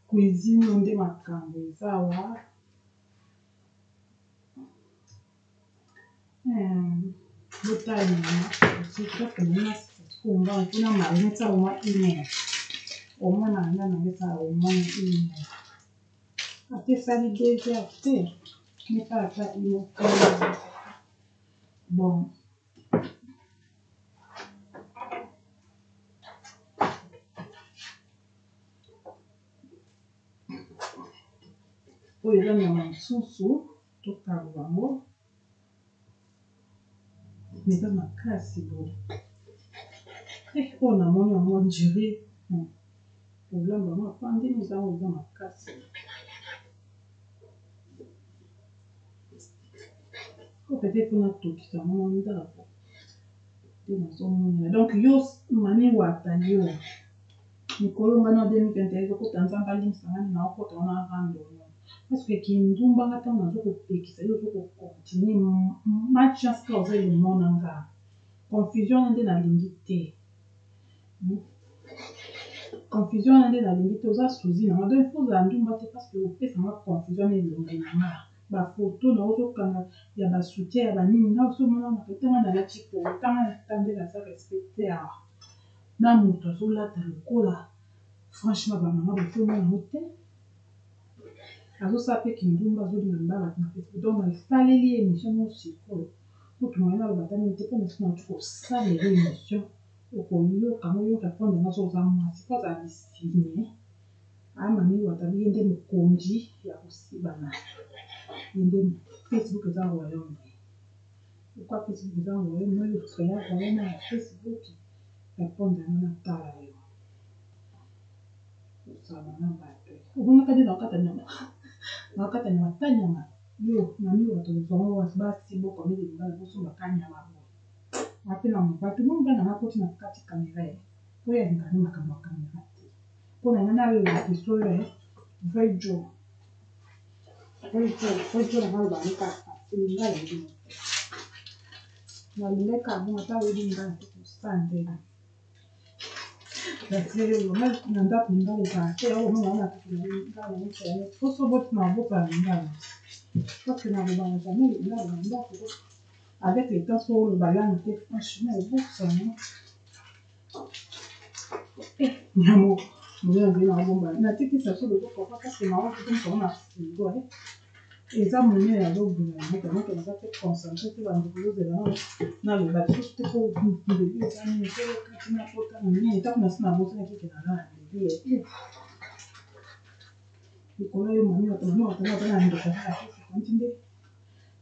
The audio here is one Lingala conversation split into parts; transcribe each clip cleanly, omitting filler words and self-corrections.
cuisine nde makambo eza awa. Botala nyama osika komona kumba mpona marinette au moins 1 heure. Au moins na ngana ngesa au moins 1 heure. Ate sali 2 heures te. Mais pas ata 1 heure. Bon. Oyo eza nyama mosusu tokaluba yango. Mais eza makasi boye. Oyo namoni yango ondire olamba yango apandeli eza oyo eza makasi. Peut-être qu'on a tout qui s'en monte d'abord. Donc, yo mani wata yo. Nikolo ngana 2021 ko tanzamba limsanga na ko tona rando. Parce que kindumba ngata na zo ko pekisa yo zo ko continue match chance ka ozo le monanga. Confusion nde na lingité. Confusion nde na lingité oza suzi na do il faut la ndumba te parce que o pesa ma confusion ne lingana. Ba photo na ozo kanga ya ba soutien ya ba nini na ozo mona na petanga na la chipo tanga tande la sa respecter na muto zo lata lokola franchement ba mama ba fait moi moté azo sape kindumba zo di mbala na Facebook donc il fallait lier émission mo siko pour que moi na ba tani te pour nous ko ça les émissions au koyo kamo yo répondre na zo za moi c'est pas ça signé mami watabi yende mukonji ya kusibana yende Facebook eza royaume. Pourquoi Facebook eza royaume? Moi je serai royaume na Facebook répondre na tala yo. Ça va na bato. Ubona kadi na kata nyama. Na kata nyama tanyama. Yo mami watu zongo wasibasi boko mimi ndala boso bakanya mabo. Apena mbato munga na makoti na kati kamera. Oya ngani makambo kamera. Kuna ngana la kisole vejo. Vejo na hali banika. Ngala ndio. Na nimeka mwa tawe ndinga kusande. Nasiri mama nanda kundale za au mama na kundale nje. Foso bot na boka ndala. Parce que na baba jamais ndala ndala avec les temps sur le ballon franchement au bout ça non. Nyamo mwana ngena bomba. Na tiki sa solo ko parce que maman tout comme on a go eza monene ya lobula moto na kati concentré te bandeko de na le bato te ko ndeli eza ni te kati na kota monene eta kuna sina bosa na kike na na ndeli ikolo yo mami wata na ndo kwa kati kontinde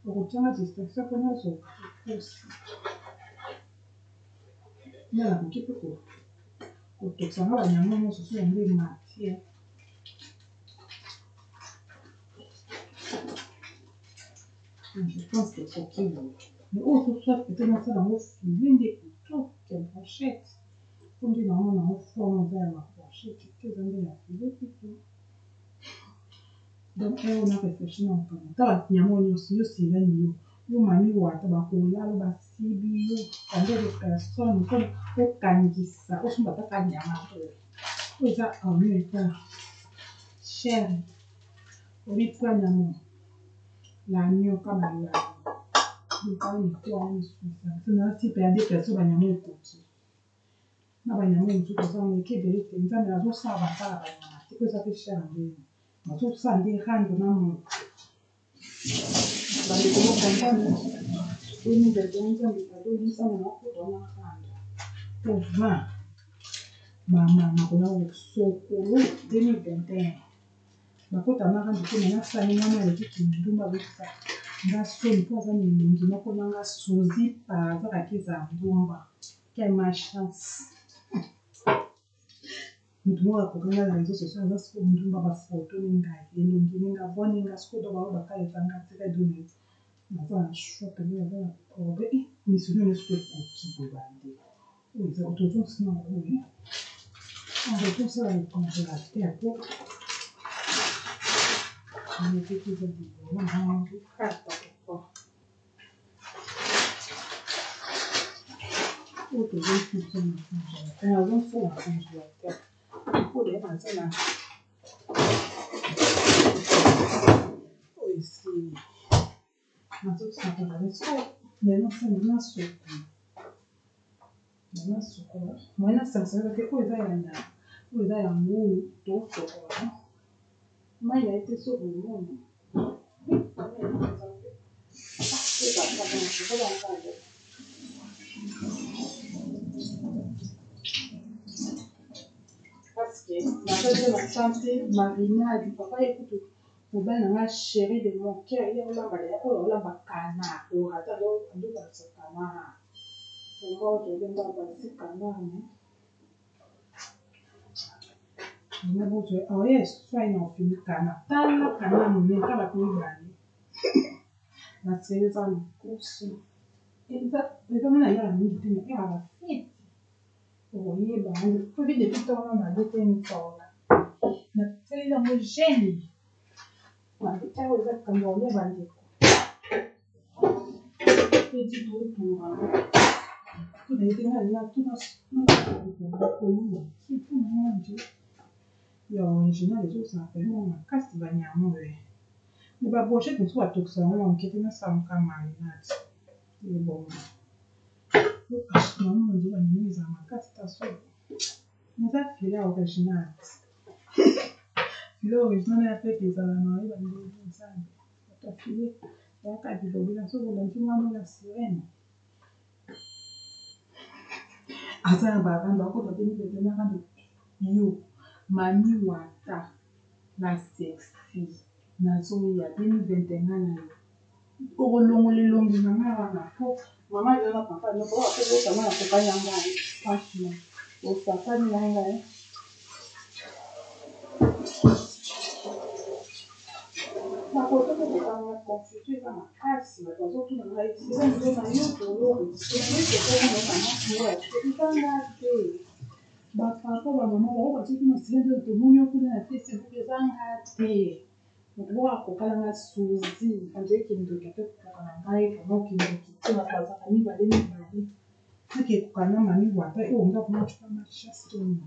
okutanga distraction kwa nazo na la mkipo ko otoksanga banyama moso so yambe matie. Je pense que c'est ok. Mais autre chose, peut-être ça dans vos filets des couteaux, quelle brochette. Comme dit dans mon forme vers la brochette, que vous avez la filet plutôt. Donc, on a réfléchi en commentaire. Il y a mon aussi, c'est là, yo mami wata bakola lo basibi yo kande de personne comme au kandisa au sumba ta nyama to eza en même cher oli kwa nyama l'agneau comme la il parle de quoi c'est un type de personne banyama ekoti na banyama ntu ko sa mo kebele te nzambe azo sa ba sala banyama te ko sa pe cher ndé azo sa ndé rando na mo bande ko kontana ini nzambe ado lisa na ko dona rando pour 20 mama na kona sokolo 2021 bakota na rando ko na sani mama le kindumba bekisa nga soni po za mingi moko nanga sozi pa za kiza ndumba quelle ma chance mutu moko akokanga na réseaux sociaux aza siko ndumba bafoto ningai elongi ninga boni ninga siko do bao bakalezanga tika doni naza na shope ni aza na probe misuni ne siko koki bobande oza otozo sina oyo on ça le congélateur pour on fait tout ça on a tout carte quoi otozo sina on a donc ça le congélateur pour les personnes Parce que la santé marinade, papa écoute, pour bien la chérie de mon cœur, il y a un canard, ou attends, on doit passer canard. C'est moi qui vais passer canard. Oh yes, soit il en finit canard. Tant la canard, mais quand la pluie gagne. La série va nous courser. Et ça, mais comme on a eu la nuit, il y a la fête. Oui, ben, il faut vite depuis temps, on a été une fois. C'est homogène. Wanataka weza kuangalia bandiko. Hizi tu pour tout les gens là tout dans ya original les autres ça fait mon casse banyamo mais ba brochette tout à tout ça on qui était ça on comme marinade c'est bon donc non on dit on mise en casse ta so mais ça fait là original l'original est fait les alamans et bandé ça ta fille ya kadi lobila so on dit moi la sirène asa baba ndo ko tobeni bebe na kando yo mami wata la sexy na zo ya 2021 na yo okolongo lelongi na ngara na po mama yo na papa no ko ko kama na kokanya ngai franchement o papa ni ngai na ko to ko kama confusion kama kasi na zo tu na ngai sasa ndio na yo to yo ko na mama yo kitanga ke bapapa bamama bao batiki masinde tomoni okuna na facebook ezanga te moto akokalanga suzi andeki ndoki atokaka na ngai kamoki ndoki te na bazaka mibale soki ekokana mami wata oyo nga mpona cupa machastoni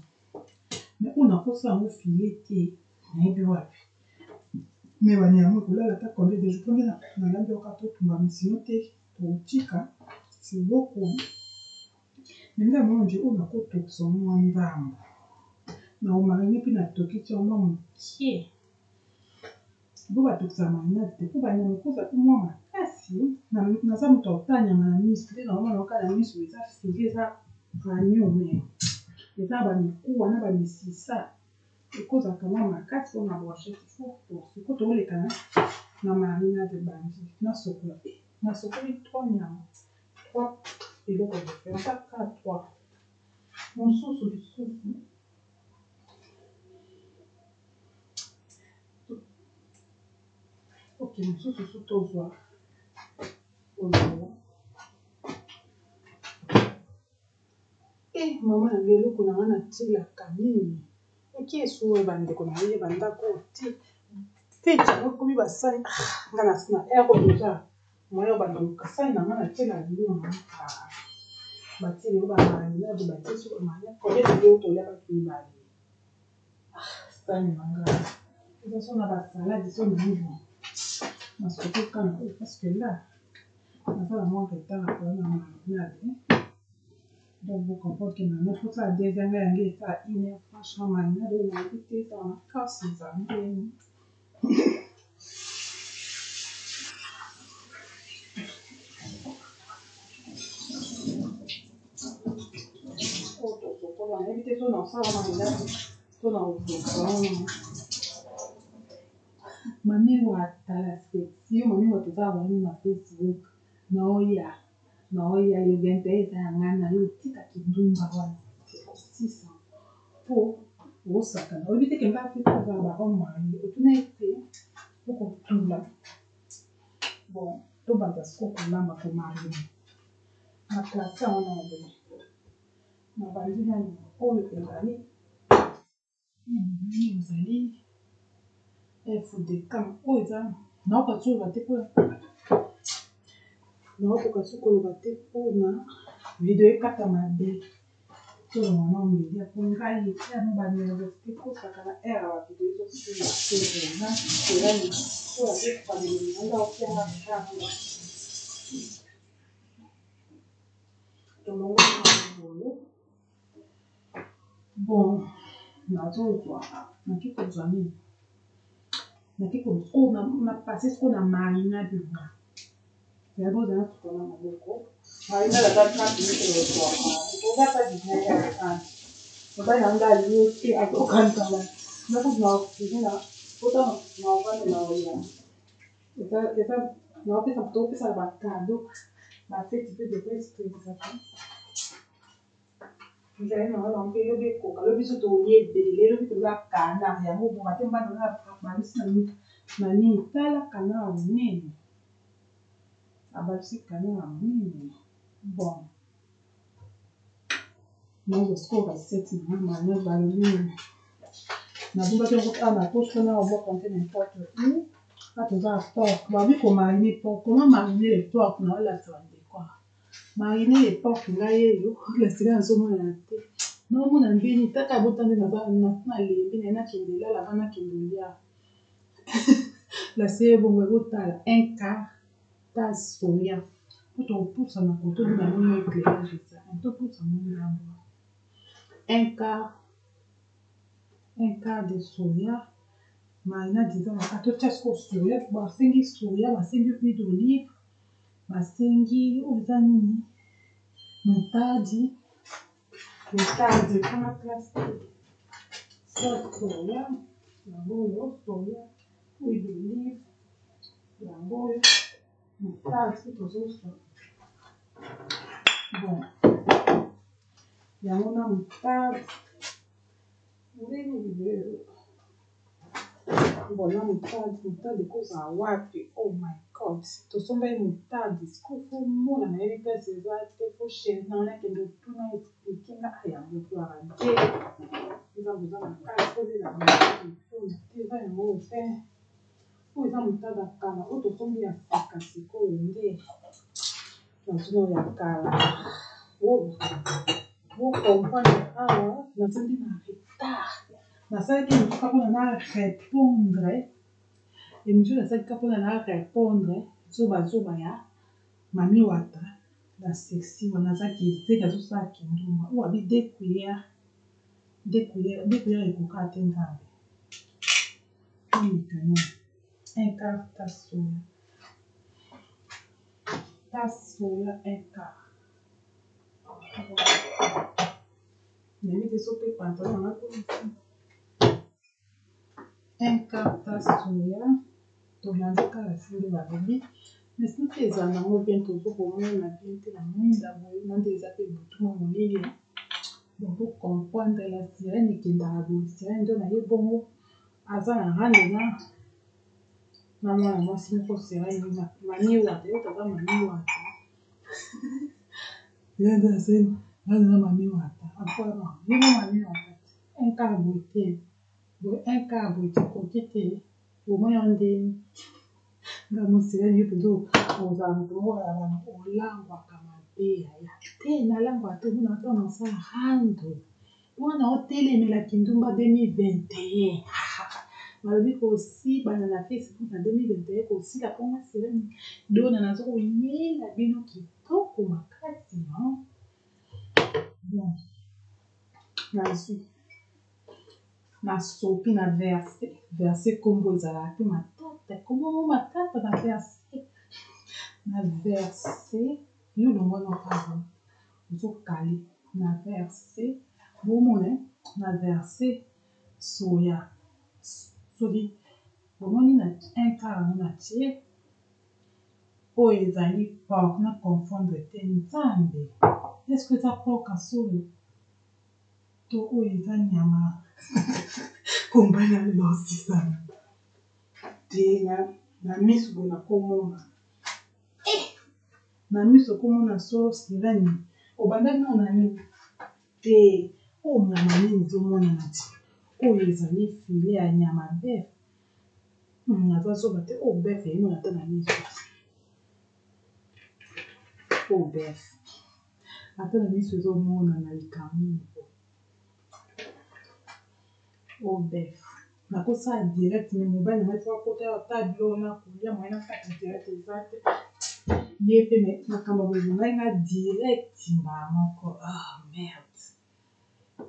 me oyo nakosa yango file te nayebi wapi me bani yango ekolala ta konde deja mponge na lambi oka totumba misino te totika siboko Nenda mwanji una kutokisa mwa ndambo. Na umarine pina tokiti mwa mkie. Buba tokisa marinade kuba nyama koza kumwa makasi na za mtu otanya na misu na mama lokala misu eza figeza ranyo me. Eza ba mikuwa na ba misisa. Ekoza kama makasi ona brochette forte. Sikoto olekana na marinade bandi na sokola. Na sokoli 3 nyama. 3 et donc on va faire ça à 3. Mon sauce du souffle. Ok, mon sauce au souffle au soir. Et maman a vu le qu'on a tiré la camine. Et qui est sous le bandé qu'on a eu bandé à côté. Fait que comme il va ça, on a la air déjà. Moi, on va donc ça, il a tiré la lune. Batili oba marinade batisi oba marinade koye de to ya ba sani manga ça sont na ba salade sont vivants na surtout quand parce que là on va moins que temps à faire na marinade donc vous comprenez que maintenant faut ça deuxième heure ça une heure franchement marinade on a goûté ça on a cassé ça on a évité tout dans ça marinade tout dans le mami watala sexy mami watoza wani na Facebook naoya le 21 ya ngana yo tika kindumba wana 600 po osaka na obite ke mba fita za ba o mari otuna ite poko tula bon to banda skoko lamba ko mari na klasa wana obe na bandi na oyo ezali ezali FDK oyo eza naokoka sokoloba te mpona video ekata mabe Tout le monde me dit pour ngai ya mbana université ko sakana era wa kidogo sisi na sera ni kwa family ndio kwa kama bon nazozwa nakikozwa nini nakikozwa na passé ce qu'on a marinade yabo za tukona maboko marinade za 30 minutes kwa kwa pas du Baba yanga aliyote akokantala nakuzwa kuzina ota nawafanya na oya esa nawapesa kutopesa bakado bafeti pe de presque exactement nzali na wala mpe lobi koka lobi so toyebele lobi tozakana yango bonga te mbana na babisi na nini tala kana ya monene ababisi kana ya monene bon Nós escovas sete mas nós barulhinho. Na bunda tem na posta na vou conter nem porta aqui. A tu já porta, vai vir com marine porta, como marine le porta na hora só de quoi. Marine le porta lá eu, le siga so mo na te. No mo na mbini taka botando na ba na le mbini na kindela la bana kindelia. La c'est bon we botala un quart ta soya. Pour pousse na koto na mo éclairage ça. Un peu pousse mo na un quart de soya, marinade disons à tout chaque soya, basengi soya, basengi huile d'olive, basengi ozanini, moutarde, kana place, soya, yango soya, huile d'olive, yango moutarde, tozosa. Bon, yango na moutarde. Bona mutadi koza wapi oh my god tosomba ye mutadi sikofu mona na yebi place eza te fo chez na ona kende tuna explique nga yango twara te eza boza na kala kolela mutadi eza yango ofe oyo eza mutadi akala oyo tosombi ya sika sikoyo nde nazino ya kala comprendre awa nazali na retard nasalaki mosuka mpona na répondre émission nasalika mpona na répondre zoba ya mami wata na sexy wana nazaki ezeka azosala kindumba oyo abi deux cuillères ekoka te nzambe omikana un quart ta soya un quart nayebi te so mpe pantalon nanga un quart ta soya tolandi kala fule babebi mais soki ezala nango bien tozokomona bien te na mwinda boye na nde eza mpe butu na molili bongo comprendre la sirene ekendaka boye sirene nde naye bongo aza na rande na mwana mwasi moko sirene mami wata yo taza mami wata yende asema azana mami wata apona yebo mami wata un quart boye te boye un quart boye te koki te omoya ndeni nga mosirene yo mpenza ozala moto moko olangwaka mabe yaya te nalangwaka te mpona ata nasala rando wana otelemela kindumba 2021 balobi kosibana na Facebook na 2021 kosila mpona sirene dona naza koyela bino kitoko makasi bon nazwi nasopi na verse kombo ezalaka mpe matata kombo matata na verse na verse yo longo na pardon ozokali na verse bomona na verse soya soki bomoni na un quart yango na tie oyo ezali pork na confondre te nzambe eske eza pork asolo to oyo eza nyama kombana losisana te na miso boye nakomona na miso komona so sirene obandaki nona nini te oyo nyama nini ezomonana ti oyo ezali file ya nyama bef nazazoba te oyo bef eyemona ata na miso oyo bef ata na miso ezomona na likambo o bef nakosala direct me mobali ngai po akota ata biloko na kolia moye nasaka direct eza te ye mpe makambo boye ngai nga direct mbala moko merde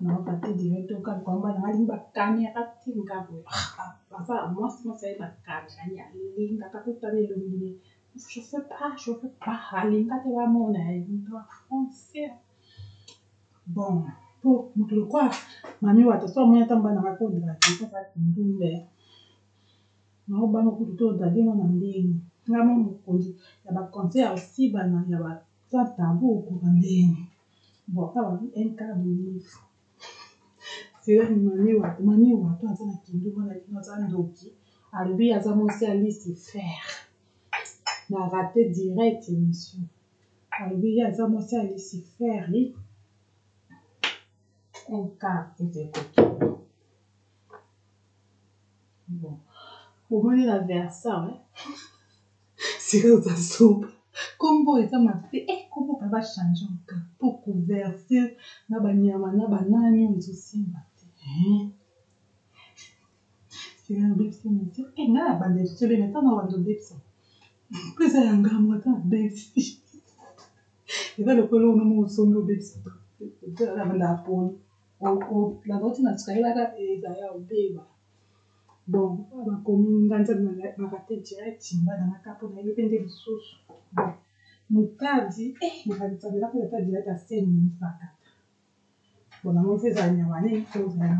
naoka te direct okaluka mobali ngai alingi bakamera tinga boye aza mwasi aye bakamera ni alingaka totala elongi ne je fais pas alinga te bamona mutu afrancais bon po mutu lokwa mami wata so amoni ata mbana ngai kodrake kaka kindumbe naobanga kutu to odageno na ndenge ngamo mokonzi ya baconseil ya aussi bana ya baza tabu okoka ndenge bon awa un cas de livre sirani mami wato aza na kindumba na lino aza ndoki alobi aza mosi ya Lucifer na raté direct émission alobi ye aza mosi ya Lucifer un cas ezekoti bon omoni na versa sika ozasoba kombo eza mabe kombo pa bachange nka po converse na banyama na banani oyo ezosimba te sika obebisa misio ngai na banda esoleme ata na wanda obebisa mpo eza ya ngambo ata na bebisi eza lokolo onomo osombi obebisa na banda ya poni lanoti na sukayelaka eza ya obeba bon bakomi nganza nakate direct mbana naka mpona yebi mpe nde lisusu bon mokadi nakalisabela mpe ata direct aseni monisakata bon nango mpe ezala nyama nini mpe ozala